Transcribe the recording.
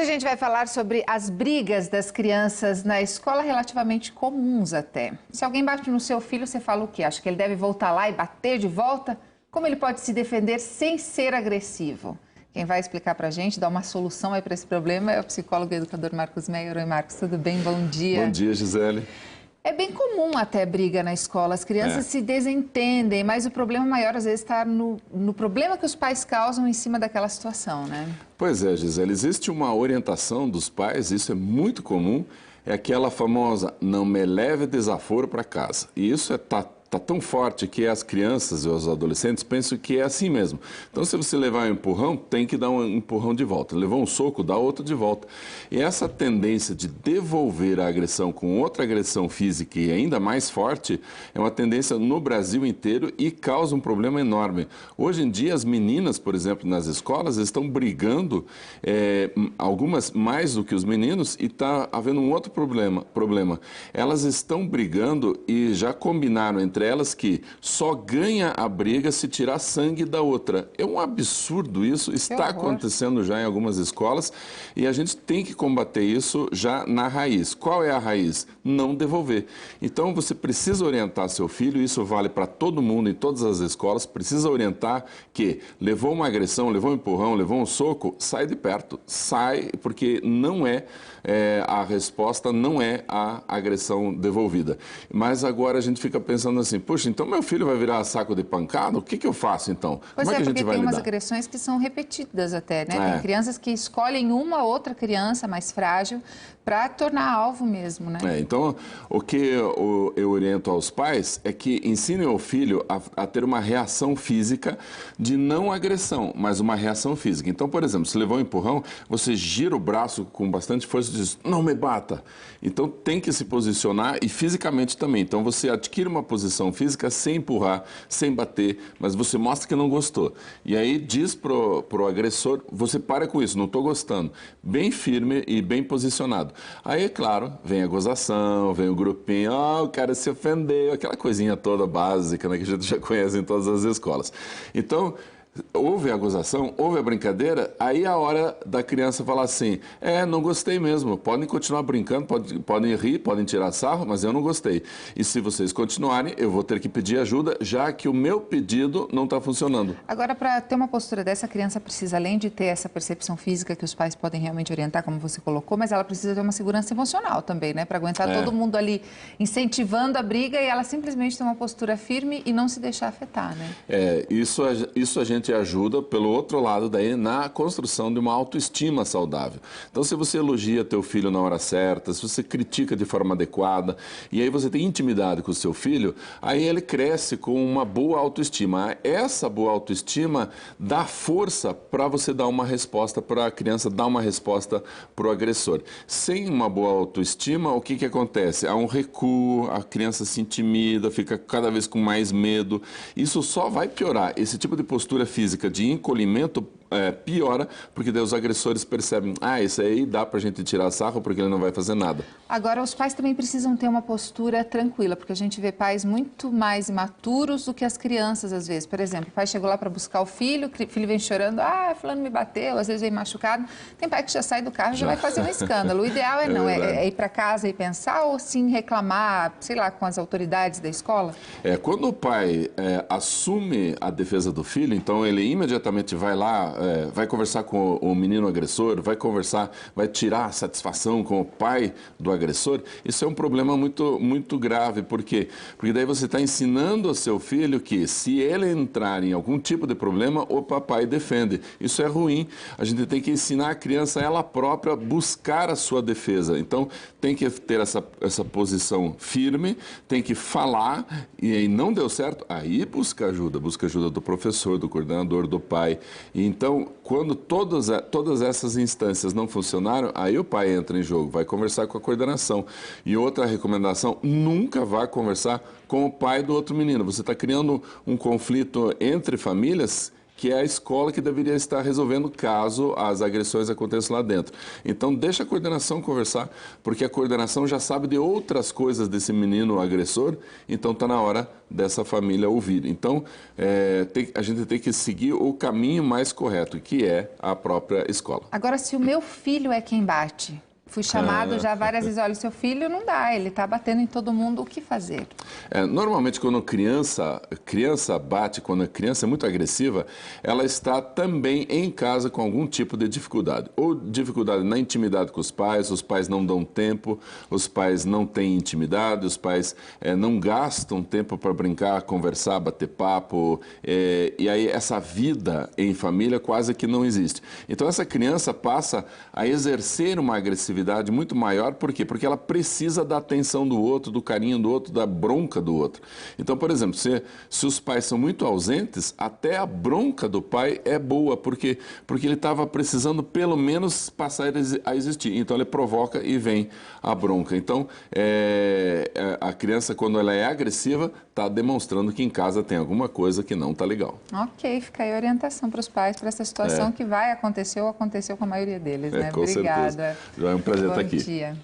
Hoje a gente vai falar sobre as brigas das crianças na escola, relativamente comuns até. Se alguém bate no seu filho, você fala o quê? Acha que ele deve voltar lá e bater de volta? Como ele pode se defender sem ser agressivo? Quem vai explicar pra gente, dar uma solução aí para esse problema é o psicólogo e educador Marcos Meyer. Oi, Marcos, tudo bem? Bom dia. Bom dia, Gisele. É bem comum até briga na escola, as crianças se desentendem, mas o problema maior às vezes está no problema que os pais causam em cima daquela situação, né? Pois é, Gisele, existe uma orientação dos pais, isso é muito comum, é aquela famosa, não me leve desaforo para casa. E isso tá tão forte que as crianças e os adolescentes pensam que é assim mesmo. Então, se você levar um empurrão, tem que dar um empurrão de volta. Levou um soco, dá outro de volta. E essa tendência de devolver a agressão com outra agressão física e ainda mais forte é uma tendência no Brasil inteiro e causa um problema enorme. Hoje em dia, as meninas, por exemplo, nas escolas, estão brigando, algumas mais do que os meninos, e está havendo um outro problema. Elas estão brigando e já combinaram entre elas que só ganha a briga se tirar sangue da outra. É um absurdo isso, está acontecendo já em algumas escolas e a gente tem que combater isso já na raiz. Qual é a raiz? Não devolver. Então você precisa orientar seu filho, isso vale para todo mundo em todas as escolas, precisa orientar que levou uma agressão, levou um empurrão, levou um soco, sai de perto, sai, porque não a resposta não é a agressão devolvida. Mas agora a gente fica pensando assim, puxa, então meu filho vai virar saco de pancada? O que eu faço então? Pois Como é que a gente porque vai tem umas lidar? agressões que são repetidas até, né? Tem crianças que escolhem uma outra criança mais frágil para tornar alvo mesmo, né? Então, o que eu oriento aos pais é que ensinem o filho a ter uma reação física de não agressão, mas uma reação física. Então, por exemplo, se levou um empurrão, você gira o braço com bastante força e diz, não me bata. Então, tem que se posicionar e fisicamente também. Então, você adquire uma posição física sem empurrar, sem bater, mas você mostra que não gostou. E aí diz pro agressor, você para com isso, não estou gostando. Bem firme e bem posicionado. Aí, é claro, vem a gozação, vem o grupinho, o cara se ofendeu, aquela coisinha toda básica, né, que a gente já conhece em todas as escolas. Então, houve a gozação, houve a brincadeira, aí é a hora da criança falar assim, não gostei mesmo, podem continuar brincando, podem rir, podem tirar sarro, mas eu não gostei. E se vocês continuarem, eu vou ter que pedir ajuda, já que o meu pedido não está funcionando. Agora, para ter uma postura dessa, a criança precisa, além de ter essa percepção física que os pais podem realmente orientar, como você colocou, mas ela precisa ter uma segurança emocional também, né? Para aguentar todo mundo ali incentivando a briga e ela simplesmente ter uma postura firme e não se deixar afetar, né? Isso a gente ajuda, pelo outro lado, daí, na construção de uma autoestima saudável. Então, se você elogia teu filho na hora certa, se você critica de forma adequada, e aí você tem intimidade com o seu filho, aí ele cresce com uma boa autoestima. Essa boa autoestima dá força para você dar uma resposta para a criança, dar uma resposta para o agressor. Sem uma boa autoestima, o que acontece? Há um recuo, a criança se intimida, fica cada vez com mais medo. Isso só vai piorar. Esse tipo de postura física de encolhimento piora, porque daí os agressores percebem, esse aí dá pra gente tirar sarro porque ele não vai fazer nada. Agora, os pais também precisam ter uma postura tranquila, porque a gente vê pais muito mais imaturos do que as crianças, às vezes. Por exemplo, o pai chegou lá para buscar o filho vem chorando, fulano me bateu, às vezes vem machucado. Tem pai que já sai do carro e já vai fazer um escândalo. O ideal é ir para casa e pensar ou sim reclamar, sei lá, com as autoridades da escola? Quando o pai assume a defesa do filho, então ele imediatamente vai lá, vai conversar com o menino agressor, vai tirar a satisfação com o pai do agressor, isso é um problema muito, muito grave. Por quê? Porque daí você está ensinando ao seu filho que se ele entrar em algum tipo de problema, o papai defende. Isso é ruim. A gente tem que ensinar a criança ela própria a buscar a sua defesa. Então, tem que ter essa posição firme, tem que falar, e aí não deu certo, aí busca ajuda do professor, do coordenador, do pai. E então, quando todas essas instâncias não funcionaram, aí o pai entra em jogo, vai conversar com a coordenação. E outra recomendação, nunca vá conversar com o pai do outro menino. Você está criando um conflito entre famílias que é a escola que deveria estar resolvendo caso as agressões aconteçam lá dentro. Então, deixa a coordenação conversar, porque a coordenação já sabe de outras coisas desse menino agressor, então está na hora dessa família ouvir. Então, a gente tem que seguir o caminho mais correto, que é a própria escola. Agora, se o meu filho é quem bate, fui chamado já várias vezes, olha, seu filho não dá, ele está batendo em todo mundo, o que fazer? Normalmente, quando criança bate, quando a criança é muito agressiva, ela está também em casa com algum tipo de dificuldade. Ou dificuldade na intimidade com os pais não dão tempo, os pais não têm intimidade, os pais não gastam tempo para brincar, conversar, bater papo, e aí essa vida em família quase que não existe. Então, essa criança passa a exercer uma agressividade muito maior, por quê? Porque ela precisa da atenção do outro, do carinho do outro, da bronca do outro. Então, por exemplo, se os pais são muito ausentes, até a bronca do pai é boa, porque ele estava precisando pelo menos passar a existir. Então, ele provoca e vem a bronca. Então, a criança, quando ela é agressiva, está demonstrando que em casa tem alguma coisa que não está legal. Ok, fica aí a orientação para os pais, para essa situação que vai acontecer ou aconteceu com a maioria deles, né? Com Obrigada. certeza. É um prazer estar aqui. Bom dia.